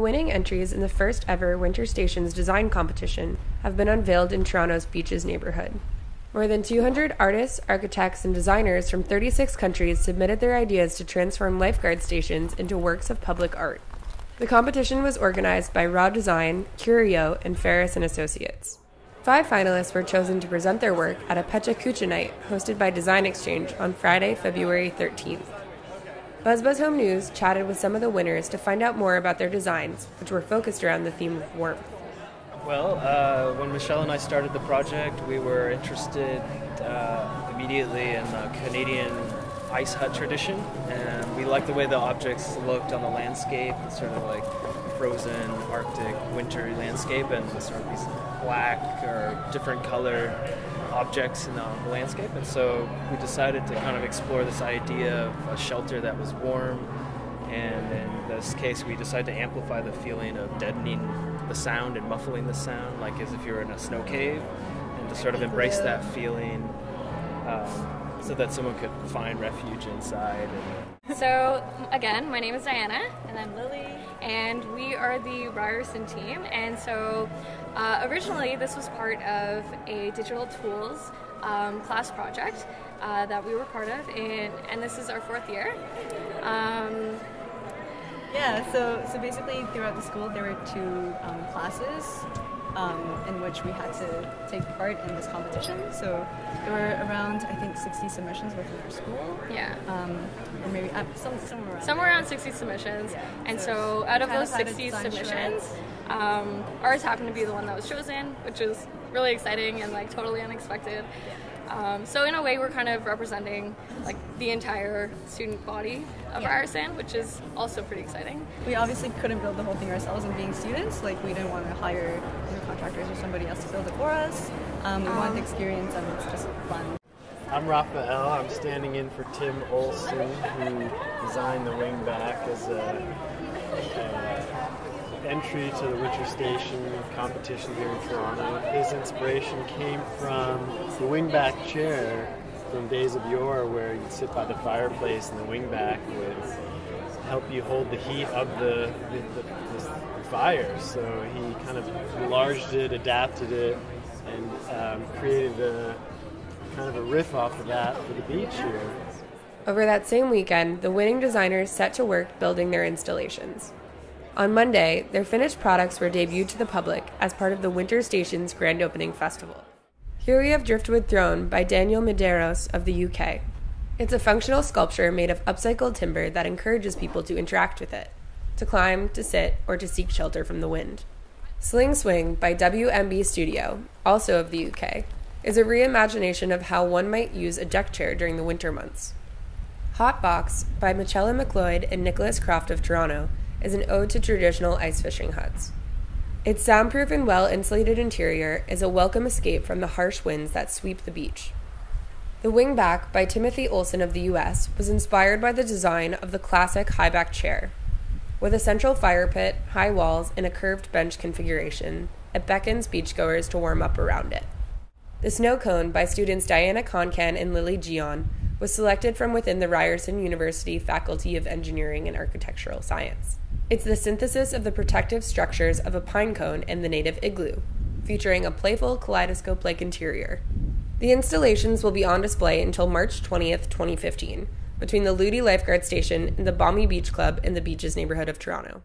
winning entries in the first ever Winter Stations design competition have been unveiled in Toronto's Beaches neighborhood. More than 200 artists, architects, and designers from 36 countries submitted their ideas to transform lifeguard stations into works of public art. The competition was organized by Raw Design, Curio, and Ferris & Associates. 5 finalists were chosen to present their work at a Pecha Kucha night hosted by Design Exchange on Friday, February 13th. BuzzBuzz Home News chatted with some of the winners to find out more about their designs, which were focused around the theme of warmth. Well, when Michelle and I started the project, we were interested immediately in the Canadian ice hut tradition, and we liked the way the objects looked on the landscape, sort of like frozen Arctic winter landscape, and sort of these black or different color objects in the landscape. And so we decided to kind of explore this idea of a shelter that was warm, and in this case we decided to amplify the feeling of deadening the sound and muffling the sound, like as if you were in a snow cave, and to sort of embrace that feeling so that someone could find refuge inside. So again, my name is Diana. And I'm Lily. And we are the Ryerson team. And so originally this was part of a digital tools class project that we were part of, and this is our 4th year. Yeah, so basically throughout the school there were 2 classes in which we had to take part in this competition. So there were around, I think, 60 submissions within our school. Yeah. Or maybe somewhere around 60 submissions. Yeah. And so out of those 60 submissions, ours happened to be the one that was chosen, which is really exciting and like totally unexpected. So in a way, we're kind of representing like the entire student body of Ryerson, which is also pretty exciting. We obviously couldn't build the whole thing ourselves, and being students, like we didn't want to hire contractors or somebody else to build it for us. We wanted the experience, and it's just fun. I'm Raphael. I'm standing in for Tim Olson, who designed the wingback as a entry to the Winter Station competition here in Toronto. His inspiration came from the wingback chair from days of yore, where you'd sit by the fireplace and the wingback would help you hold the heat of the fire. So he kind of enlarged it, adapted it, and created a kind of a riff off of that for the beach here. Over that same weekend, the winning designers set to work building their installations. On Monday, their finished products were debuted to the public as part of the Winter Stations Grand Opening Festival. Here we have Driftwood Throne by Daniel Medeiros of the UK. It's a functional sculpture made of upcycled timber that encourages people to interact with it, to climb, to sit, or to seek shelter from the wind. Sling Swing by WMB Studio, also of the UK, is a reimagination of how one might use a deck chair during the winter months. Hot Box by Michelle McLeod and Nicholas Croft of Toronto is an ode to traditional ice fishing huts. Its soundproof and well-insulated interior is a welcome escape from the harsh winds that sweep the beach. The Wingback by Timothy Olson of the US was inspired by the design of the classic high-back chair. With a central fire pit, high walls, and a curved bench configuration, it beckons beachgoers to warm up around it. The Snow Cone by students Diana Concan and Lily Gion was selected from within the Ryerson University Faculty of Engineering and Architectural Science. It's the synthesis of the protective structures of a pine cone and the native igloo, featuring a playful kaleidoscope-like interior. The installations will be on display until March 20th, 2015, between the Ludi Lifeguard Station and the Balmy Beach Club in the Beaches neighborhood of Toronto.